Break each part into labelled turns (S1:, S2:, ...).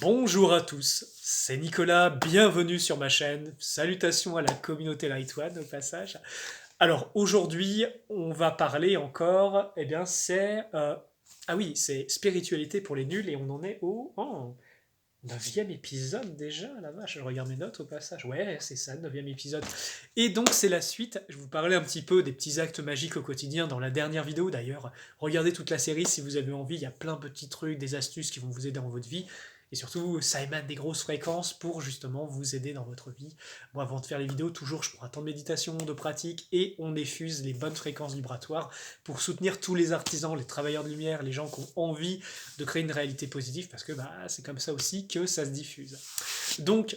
S1: Bonjour à tous, c'est Nicolas, bienvenue sur ma chaîne. Salutations à la communauté Light One au passage. Alors aujourd'hui, on va parler encore, ah oui, c'est spiritualité pour les nuls et on en est au 9e épisode déjà, la vache, je regarde mes notes au passage. Ouais, c'est ça, le 9e épisode. Et donc c'est la suite, je vous parlais un petit peu des petits actes magiques au quotidien dans la dernière vidéo d'ailleurs. Regardez toute la série si vous avez envie, il y a plein de petits trucs, des astuces qui vont vous aider dans votre vie. Et surtout, ça émane des grosses fréquences pour justement vous aider dans votre vie. Moi, avant de faire les vidéos, toujours, je prends un temps de méditation, de pratique, et on diffuse les bonnes fréquences vibratoires pour soutenir tous les artisans, les travailleurs de lumière, les gens qui ont envie de créer une réalité positive, parce que c'est comme ça aussi que ça se diffuse. Donc,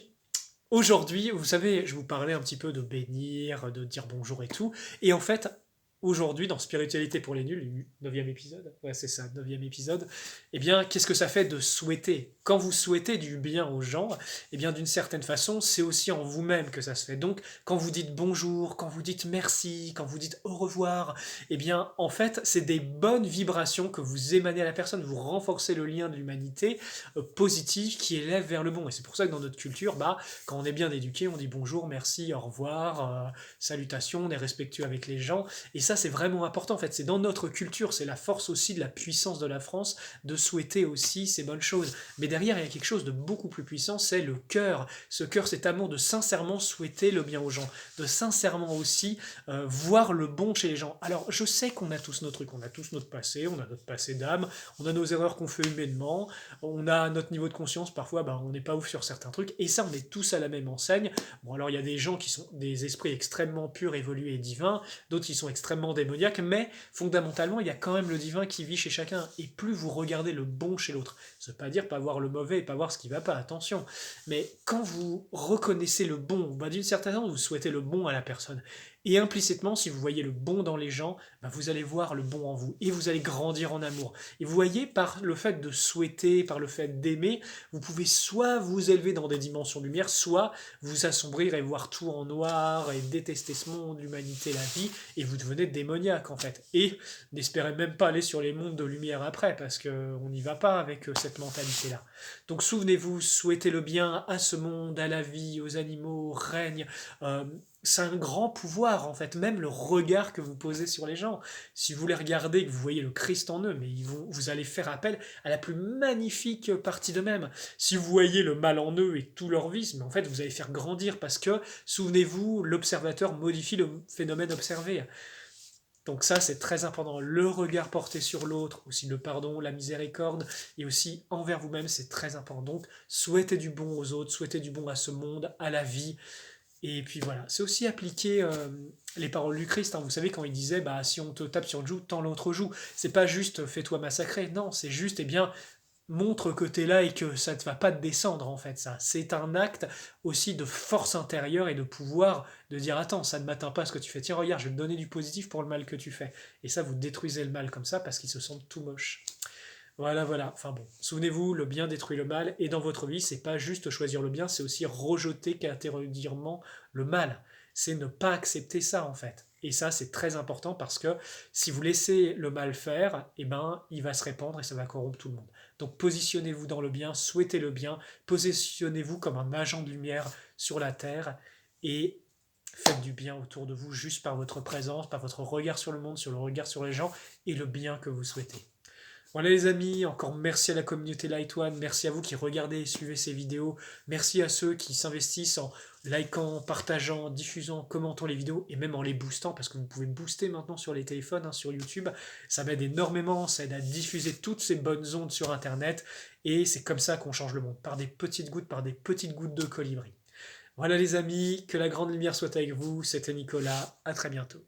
S1: aujourd'hui, vous savez, je vous parlais un petit peu de bénir, de dire bonjour et tout, et en fait, aujourd'hui, dans Spiritualité pour les nuls, 9e épisode, ouais c'est ça, 9e épisode, eh bien, qu'est-ce que ça fait de souhaiter? Quand vous souhaitez du bien aux gens, eh bien, d'une certaine façon, c'est aussi en vous-même que ça se fait. Donc, quand vous dites bonjour, quand vous dites merci, quand vous dites au revoir, eh bien, en fait, c'est des bonnes vibrations que vous émanez à la personne, vous renforcez le lien de l'humanité positif qui élève vers le bon. Et c'est pour ça que dans notre culture, quand on est bien éduqué, on dit bonjour, merci, au revoir, salutations, on est respectueux avec les gens. Et ça, c'est vraiment important, en fait. C'est dans notre culture, c'est la force aussi de la puissance de la France de souhaiter aussi ces bonnes choses. Mais derrière, il y a quelque chose de beaucoup plus puissant, c'est le cœur. Ce cœur, cet amour de sincèrement souhaiter le bien aux gens, de sincèrement aussi voir le bon chez les gens. Alors, je sais qu'on a tous nos trucs, on a tous notre passé, on a notre passé d'âme, on a nos erreurs qu'on fait humainement, on a notre niveau de conscience, parfois on n'est pas ouf sur certains trucs, et ça on est tous à la même enseigne. Bon alors il y a des gens qui sont des esprits extrêmement purs, évolués et divins, d'autres qui sont extrêmement démoniaques, mais fondamentalement il y a quand même le divin qui vit chez chacun, et plus vous regardez le bon chez l'autre, ça veut pas dire pas voir le mauvais et pas voir ce qui va pas, attention, mais quand vous reconnaissez le bon, d'une certaine façon vous souhaitez le bon à la personne, et implicitement si vous voyez le bon dans les gens, vous allez voir le bon en vous, et vous allez grandir en amour. Et vous voyez, par le fait de souhaiter, par le fait d'aimer, vous pouvez soit vous élever dans des dimensions de lumière, soit vous assombrir et voir tout en noir et détester ce monde, l'humanité, la vie, et vous devenez démoniaque en fait. Et n'espérez même pas aller sur les mondes de lumière après, parce qu'on n'y va pas avec cette mentalité-là. Donc souvenez-vous, souhaitez le bien à ce monde, à la vie, aux animaux, au règne. C'est un grand pouvoir en fait, même le regard que vous posez sur les gens. Si vous les regardez, que vous voyez le Christ en eux, mais vous allez faire appel à la plus magnifique partie d'eux-mêmes. Si vous voyez le mal en eux et tout leur vice, mais en fait vous allez faire grandir parce que, souvenez-vous, l'observateur modifie le phénomène observé. Donc ça, c'est très important. Le regard porté sur l'autre, aussi le pardon, la miséricorde, et aussi envers vous-même, c'est très important. Donc, souhaitez du bon aux autres, souhaitez du bon à ce monde, à la vie, et puis voilà, c'est aussi appliquer les paroles du Christ. Hein. Vous savez, quand il disait, si on te tape sur le joue, tends l'autre joue. C'est pas juste fais-toi massacrer. Non, c'est juste, montre que t'es là et que ça ne va pas te descendre, en fait, ça. C'est un acte aussi de force intérieure et de pouvoir de dire, attends, ça ne m'atteint pas ce que tu fais. Tiens, regarde, je vais te donner du positif pour le mal que tu fais. Et ça, vous détruisez le mal comme ça parce qu'ils se sentent tout moches. Voilà, voilà. Enfin bon, souvenez-vous, le bien détruit le mal, et dans votre vie, c'est pas juste choisir le bien, c'est aussi rejeter catégoriquement le mal. C'est ne pas accepter ça, en fait. Et ça, c'est très important parce que si vous laissez le mal faire, il va se répandre et ça va corrompre tout le monde. Donc positionnez-vous dans le bien, souhaitez le bien, positionnez-vous comme un agent de lumière sur la terre et faites du bien autour de vous juste par votre présence, par votre regard sur le monde, sur le regard sur les gens et le bien que vous souhaitez. Voilà les amis, encore merci à la communauté Light One, merci à vous qui regardez et suivez ces vidéos, merci à ceux qui s'investissent en likant, partageant, diffusant, commentant les vidéos et même en les boostant, parce que vous pouvez booster maintenant sur les téléphones, sur YouTube, ça m'aide énormément, ça aide à diffuser toutes ces bonnes ondes sur internet, et c'est comme ça qu'on change le monde, par des petites gouttes de colibri. Voilà les amis, que la grande lumière soit avec vous, c'était Nicolas, à très bientôt.